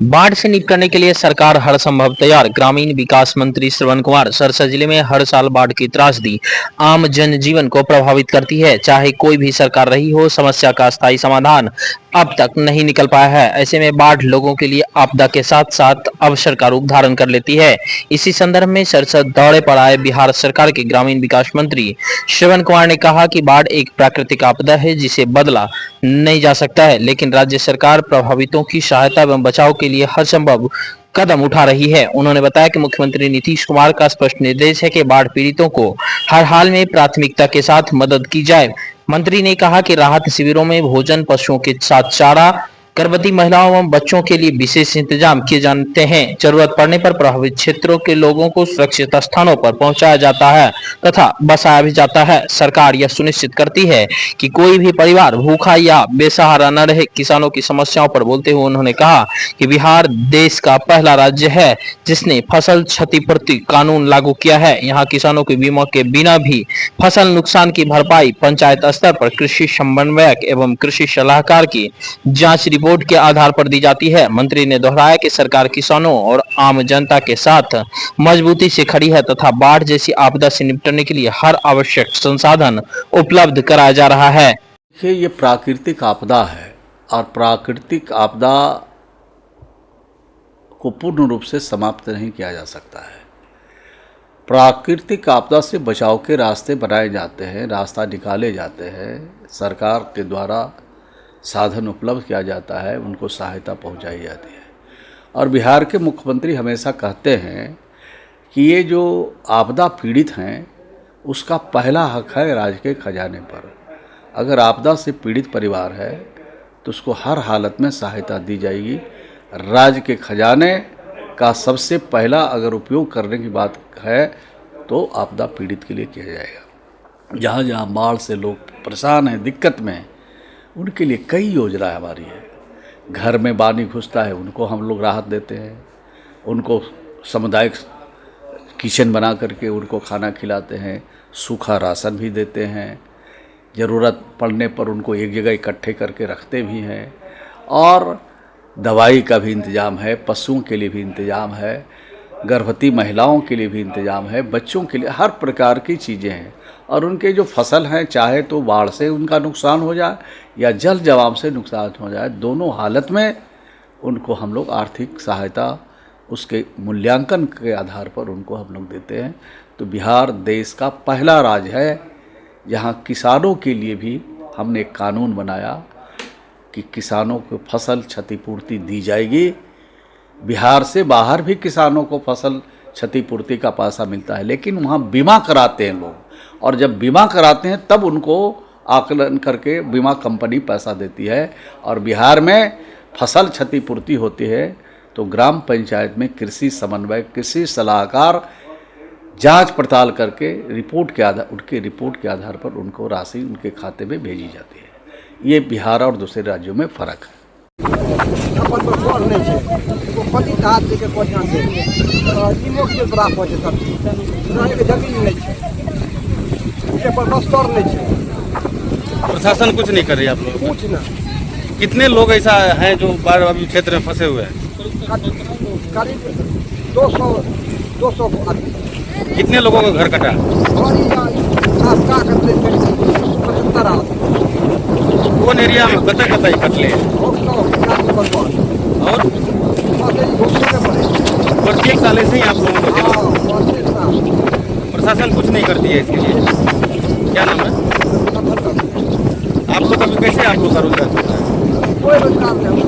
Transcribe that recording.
बाढ़ से निपटने के लिए सरकार हर संभव तैयार। ग्रामीण विकास मंत्री श्रवण कुमार। सरसा जिले में हर साल बाढ़ की त्रासदी आम जनजीवन को प्रभावित करती है। चाहे कोई भी सरकार रही हो, समस्या का स्थायी समाधान अब तक नहीं निकल पाया है। ऐसे में बाढ़ लोगों के लिए आपदा के साथ साथ अवसर का रूप धारण कर लेती है। इसी संदर्भ में सरसा दौरे पर आए बिहार सरकार के ग्रामीण विकास मंत्री श्रवण कुमार ने कहा कि बाढ़ एक प्राकृतिक आपदा है जिसे बदला नहीं जा सकता है, लेकिन राज्य सरकार प्रभावितों की सहायता एवं बचाव के लिए हर संभव कदम उठा रही है। उन्होंने बताया कि मुख्यमंत्री नीतीश कुमार का स्पष्ट निर्देश है कि बाढ़ पीड़ितों को हर हाल में प्राथमिकता के साथ मदद की जाए। मंत्री ने कहा कि राहत शिविरों में भोजन, पशुओं के साथ चारा, गर्भवती महिलाओं एवं बच्चों के लिए विशेष इंतजाम किए जाते हैं। जरूरत पड़ने पर प्रभावित क्षेत्रों के लोगों को सुरक्षित स्थानों पर पहुंचाया जाता है तथा बसाया भी जाता है। सरकार यह सुनिश्चित करती है कि कोई भी परिवार भूखा या बेसहारा न रहे। किसानों की समस्याओं पर बोलते हुए उन्होंने कहा कि बिहार देश का पहला राज्य है जिसने फसल क्षतिपूर्ति कानून लागू किया है। यहाँ किसानों के बीमा के बिना भी फसल नुकसान की भरपाई पंचायत स्तर पर कृषि समन्वयक एवं कृषि सलाहकार की जांच रिपोर्ट के आधार पर दी जाती है। मंत्री ने दोहराया कि सरकार किसानों और आम जनता के साथ मजबूती से खड़ी है तथा बाढ़ जैसी आपदा से निपटने के लिए हर आवश्यक संसाधन उपलब्ध कराया जा रहा है। देखिए, ये प्राकृतिक आपदा है और प्राकृतिक आपदा को पूर्ण रूप से समाप्त नहीं किया जा सकता है। प्राकृतिक आपदा से बचाव के रास्ते बनाए जाते हैं, रास्ता निकाले जाते हैं, सरकार के द्वारा साधन उपलब्ध किया जाता है, उनको सहायता पहुंचाई जाती है। और बिहार के मुख्यमंत्री हमेशा कहते हैं कि ये जो आपदा पीड़ित हैं उसका पहला हक है राज्य के खजाने पर। अगर आपदा से पीड़ित परिवार है तो उसको हर हालत में सहायता दी जाएगी। राज्य के खजाने का सबसे पहला अगर उपयोग करने की बात है तो आपदा पीड़ित के लिए किया जाएगा। जहाँ जहाँ बाढ़ से लोग परेशान हैं, दिक्कत में हैं, उनके लिए कई योजनाएं हमारी है। घर में पानी घुसता है उनको हम लोग राहत देते हैं, उनको सामुदायिक किचन बना करके उनको खाना खिलाते हैं, सूखा राशन भी देते हैं, ज़रूरत पड़ने पर उनको एक जगह इकट्ठे करके रखते भी हैं। और दवाई का भी इंतज़ाम है, पशुओं के लिए भी इंतज़ाम है, गर्भवती महिलाओं के लिए भी इंतज़ाम है, बच्चों के लिए हर प्रकार की चीज़ें हैं। और उनके जो फसल हैं, चाहे तो बाढ़ से उनका नुकसान हो जाए या जल जवाब से नुकसान हो जाए, दोनों हालत में उनको हम लोग आर्थिक सहायता उसके मूल्यांकन के आधार पर उनको हम लोग देते हैं। तो बिहार देश का पहला राज्य है जहाँ किसानों के लिए भी हमने एक कानून बनाया कि किसानों को फसल क्षतिपूर्ति दी जाएगी। बिहार से बाहर भी किसानों को फसल क्षतिपूर्ति का पैसा मिलता है, लेकिन वहाँ बीमा कराते हैं लोग, और जब बीमा कराते हैं तब उनको आकलन करके बीमा कंपनी पैसा देती है। और बिहार में फसल क्षतिपूर्ति होती है तो ग्राम पंचायत में कृषि समन्वयक, कृषि सलाहकार जांच पड़ताल करके उनके रिपोर्ट के आधार पर उनको राशि उनके खाते में भेजी जाती है। ये बिहार और दूसरे राज्यों में फ़र्क है। प्रशासन कुछ नहीं कर रही आप लोग? कुछ ना। कितने लोग ऐसा हैं जो बाढ़ अभी क्षेत्र में फंसे हुए हैं? करीब 200 आदमी। कितने लोगों का घर कटा? कौन एरिया में कतई कटले? और प्रत्येक साल ऐसे ही आप लोगों को प्रशासन कुछ नहीं करती है इसके लिए? क्या नाम है आप लोग? अभी कैसे आप लोग का रोजगार चल रहा है? कोई रोजगार नहीं।